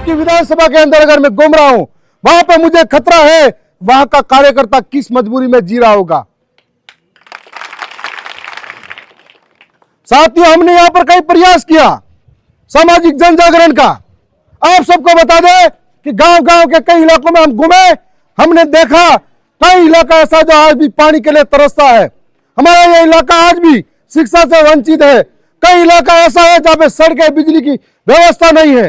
आपकी विधानसभा के अंदर अगर मैं घूम रहा हूं, वहां पे मुझे खतरा है, वहां का कार्यकर्ता किस मजबूरी में जी रहा होगा। साथियों, हमने यहां पर कई प्रयास किया सामाजिक जन जागरण का। आप सबको बता दें कि गांव-गांव के कई इलाकों में हम घूमे, हमने देखा कई इलाका ऐसा जो आज भी पानी के लिए तरसता है। हमारा यह इलाका आज भी शिक्षा से वंचित है। कई इलाका ऐसा है जहां पे सड़कें, बिजली की व्यवस्था नहीं है,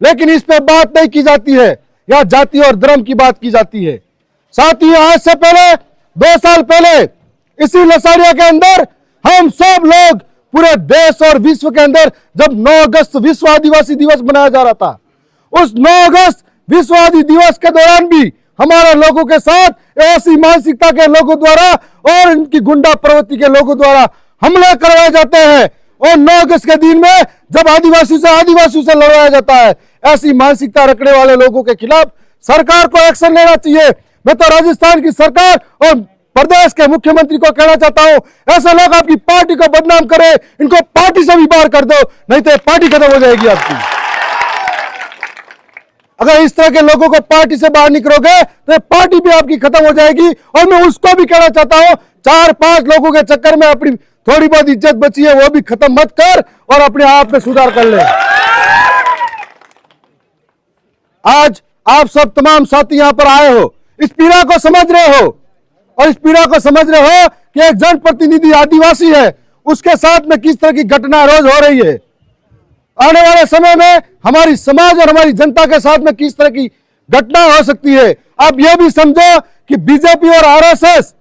लेकिन इस पे बात नहीं की जाती है। या जाति और धर्म की बात की जाती है। साथियों, आज से पहले 2 साल पहले इसी लसाड़िया के अंदर हम सब लोग पूरे देश और विश्व के अंदर जब 9 अगस्त विश्व आदिवासी दिवस मनाया जा रहा था, उस 9 अगस्त विश्व आदिवासी दिवस के दौरान भी हमारे लोगों के साथ ऐसी मानसिकता के लोगों द्वारा और इनकी गुंडा प्रवृत्ति के लोगों द्वारा हमले करवाए जाते हैं। और 9 अगस्त के दिन में जब आदिवासियों से लड़वाया जाता है, ऐसी मानसिकता रखने वाले लोगों के खिलाफ सरकार को एक्शन लेना चाहिए। मैं तो राजस्थान की सरकार और प्रदेश के मुख्यमंत्री को कहना चाहता हूं, ऐसे लोग आपकी पार्टी को बदनाम करें, इनको पार्टी से भी बाहर कर दो, नहीं तो पार्टी खत्म हो जाएगी आपकी। अगर इस तरह के लोगों को पार्टी से बाहर निकलोगे तो पार्टी भी आपकी खत्म हो जाएगी। और मैं उसको भी कहना चाहता हूं, 4-5 लोगों के चक्कर में अपनी थोड़ी बहुत इज्जत बची है वो भी खत्म मत कर और अपने आप में सुधार कर ले। आज आप सब तमाम साथी यहां पर आए हो, इस पीड़ा को समझ रहे हो, और इस पीड़ा को समझ रहे हो कि एक जनप्रतिनिधि आदिवासी है, उसके साथ में किस तरह की घटना रोज हो रही है। आने वाले समय में हमारी समाज और हमारी जनता के साथ में किस तरह की घटना हो सकती है। आप यह भी समझो कि बीजेपी और आरएसएस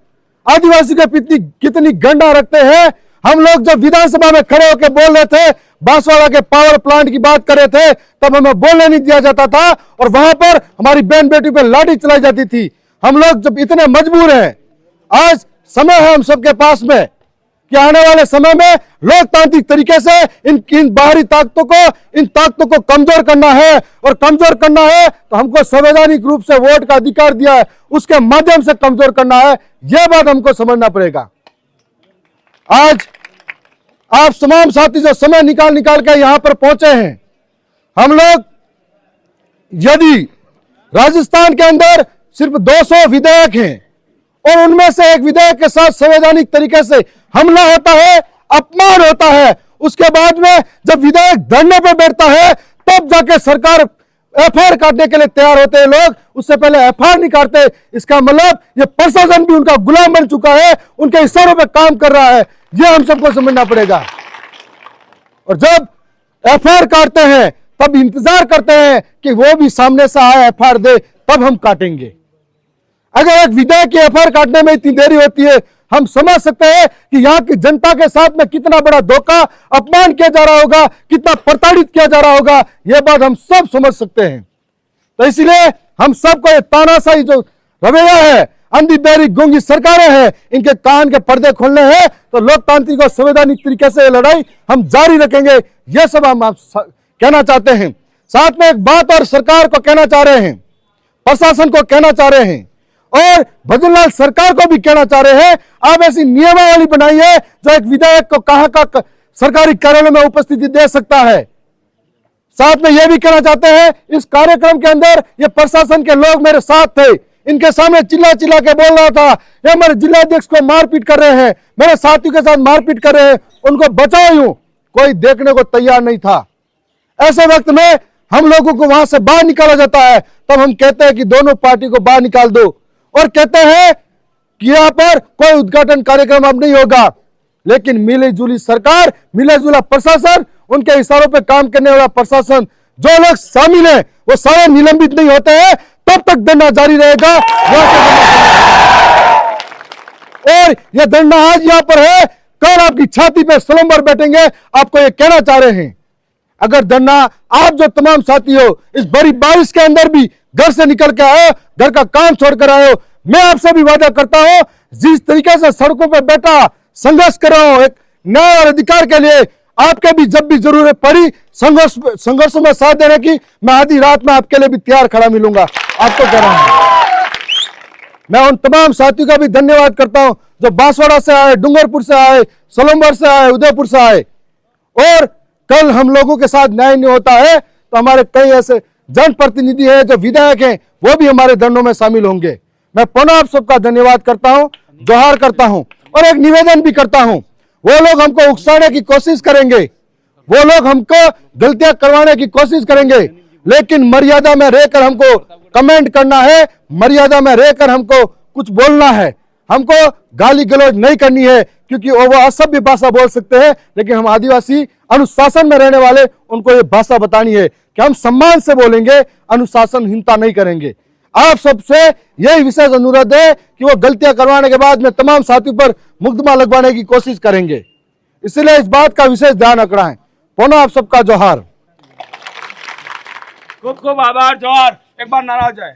आदिवासी के कितनी गंडा रखते हैं। हम लोग जब विधानसभा में खड़े होकर बोल रहे थे, बांसवाड़ा के पावर प्लांट की बात कर रहे थे, तब हमें बोलने नहीं दिया जाता था और वहां पर हमारी बहन बेटी पर लाठी चलाई जाती थी। हम लोग जब इतने मजबूर हैं, आज समय है हम सबके पास में कि आने वाले समय में लोकतांत्रिक तरीके से इन बाहरी ताकतों को कमजोर करना है। और कमजोर करना है तो हमको संवैधानिक रूप से वोट का अधिकार दिया है, उसके माध्यम से कमजोर करना है। यह बात हमको समझना पड़ेगा। आज आप तमाम साथी जो समय निकाल के यहां पर पहुंचे हैं, हम लोग यदि राजस्थान के अंदर सिर्फ 200 विधेयक हैं और उनमें से एक विधेयक के साथ संवैधानिक तरीके से हमला होता है, अपमान होता है, उसके बाद में जब विधेयक धरने पर बैठता है तब जाके सरकार एफआईआर काटने के लिए तैयार होते हैं लोग, उससे पहले एफआईआर नहीं काटते। इसका मतलब ये प्रशासन भी उनका गुलाम बन चुका है, उनके इशारों पे काम कर रहा है। यह हम सबको समझना पड़ेगा। और जब एफआईआर काटते हैं तब इंतजार करते हैं कि वो भी सामने से आए एफआईआर दे, तब हम काटेंगे। अगर एक विधेयक की एफआईआर काटने में इतनी देरी होती है, हम समझ सकते हैं कि यहाँ की जनता के साथ में कितना बड़ा धोखा, अपमान किया जा रहा होगा, कितना प्रताड़ित किया जा रहा होगा। यह बात हम सब समझ सकते हैं। तो इसलिए हम सबको ये तानाशाही जो रवैया है, अंधी बहरी गूंगी सरकारें हैं, इनके कान के पर्दे खोलने हैं। तो लोकतांत्रिक और संवैधानिक तरीके से लड़ाई हम जारी रखेंगे। यह सब हम आप कहना चाहते हैं। साथ में एक बात और सरकार को कहना चाह रहे हैं, प्रशासन को कहना चाह रहे हैं और भजनलाल सरकार को भी कहना चाह रहे हैं, आप ऐसी नियमावली बनाइए जो एक विधायक को कहां का सरकारी कार्यालय में उपस्थिति दे सकता है। साथ में यह भी कहना चाहते हैं, इस कार्यक्रम के अंदर ये प्रशासन के लोग मेरे साथ थे, इनके सामने चिल्ला के बोल रहा था, ये हमारे जिलाध्यक्ष को मारपीट कर रहे हैं, मेरे साथियों के साथ मारपीट कर रहे हैं, उनको बचाओ। यूं कोई देखने को तैयार नहीं था। ऐसे वक्त में हम लोगों को वहां से बाहर निकाला जाता है, तब हम कहते हैं कि दोनों पार्टी को बाहर निकाल दो और कहते हैं कि यहां पर कोई उद्घाटन कार्यक्रम अब नहीं होगा। लेकिन मिली जुली सरकार, मिला जुला प्रशासन, उनके इशारों पे काम करने वाला प्रशासन, जो लोग शामिल हैं वो सारे निलंबित नहीं होते हैं, तब तक धरना जारी रहेगा। और यह धरना आज यहां पर है, कल आपकी छाती पे सलम्बर बैठेंगे। आपको यह कहना चाह रहे हैं, अगर धरना आप जो तमाम साथी हो इस बड़ी बारिश के अंदर भी घर से निकल के आए, घर का काम छोड़कर आए हो, मैं आपसे भी वादा करता हूं, जिस तरीके से सड़कों पर बैठा संघर्ष कर रहा हूं एक न्याय और अधिकार के लिए, आपके भी जब भी जरूरत पड़ी संघर्ष में साथ देने की, मैं आधी रात में आपके लिए भी तैयार खड़ा मिलूंगा। आपको कह रहा हूं। मैं उन तमाम साथियों का भी धन्यवाद करता हूं जो बांसवाड़ा से आए, डूंगरपुर से आए, सोलंबर से आए, उदयपुर से आए। और कल हम लोगों के साथ न्याय नहीं होता है तो हमारे कई ऐसे जनप्रतिनिधि है, जो विधायक हैं, वो भी हमारे धरनों में शामिल होंगे। मैं पुनः आप सबका धन्यवाद करता हूं, जोहार करता हूं और एक निवेदन भी करता हूं। वो लोग हमको उकसाने की कोशिश करेंगे, वो लोग हमको गलतियां करवाने की कोशिश करेंगे, लेकिन मर्यादा में रहकर हमको कमेंट करना है, मर्यादा में रहकर हमको कुछ बोलना है। हमको गाली गलौज नहीं करनी है, क्योंकि वो असभ्य भाषा बोल सकते हैं, लेकिन हम आदिवासी अनुशासन में रहने वाले, उनको ये भाषा बतानी है कि हम सम्मान से बोलेंगे, अनुशासनहीनता नहीं करेंगे। आप सबसे यही विशेष अनुरोध है कि वो गलतियां करवाने के बाद में तमाम साथियों पर मुकदमा लगवाने की कोशिश करेंगे, इसलिए इस बात का विशेष ध्यान रखना है। पुनः आप सबका जोहार। खूब खूब आभार, जोहार। एक बार नारा हो जाए।